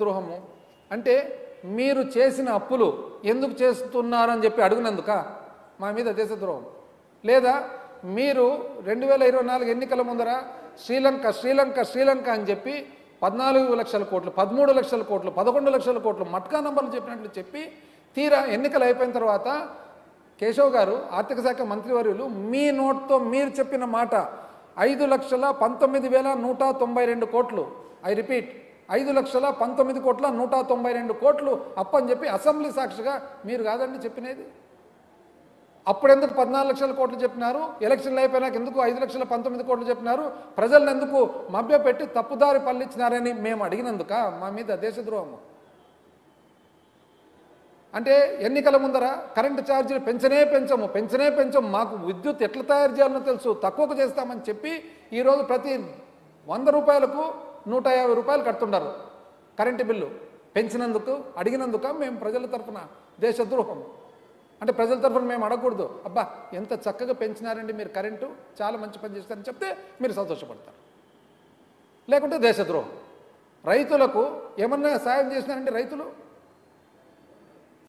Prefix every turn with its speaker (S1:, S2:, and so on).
S1: ద్రోహము అంటే మీరు చేసిన అప్పులు ఎందుకు చేస్తున్నారని చెప్పి అడుగునందుక మా మీద దేశద్రోహం లేదా మీరు 2024 ఎన్నికల ముందర శ్రీలంక అని చెప్పి 14 లక్షల కోట్లు 13 లక్షల కోట్లు 11 లక్షల కోట్లు మట్కా నంబర్లు చెప్పినట్లు చెప్పి తీరా ఎన్నికలు అయిపోయిన తర్వాత కేశవ్ గారు ఆర్థిక శాఖ మంత్రివర్యులు మీ నోట్తో మీరు చెప్పిన మాట 5,19,192 కోట్లు ఐ రిపీట్ 5,19,192 కోట్లు అప్పని చెప్పి అసెంబ్లీ సాక్షిగా మీరు కాదండి చెప్పినది అప్పుడు ఎందుకు 14 లక్షల కోట్లు చెప్పినారు ఎలక్షన్లు అయిపోయినాక ఎందుకు 5,19,000 కోట్లు చెప్పినారు ప్రజలను ఎందుకు మభ్యపెట్టి తప్పుదారి పల్లించినారని మేము అడిగినందుక మా మీద దేశద్రోహము అంటే ఎన్నికల ముందర కరెంటు ఛార్జీలు పెంచనే పెంచము మాకు విద్యుత్ ఎట్లా తయారు చేయాలనో తెలుసు తక్కువకు చేస్తామని చెప్పి ఈరోజు ప్రతి 100 రూపాయలకు 150 రూపాయలు కడుతున్నారు కరెంటు బిల్లు పెంచినందుకు అడిగినందుక మేము ప్రజల తరఫున దేశద్రోహం అంటే ప్రజల తరఫున మేము అడగకూడదు అబ్బా ఎంత చక్కగా పెంచినారండి మీరు కరెంటు చాలా మంచి పని చేస్తారని చెప్తే మీరు సంతోషపడతారు లేకుంటే దేశద్రోహం రైతులకు ఏమన్నా సాయం చేసినారండి రైతులు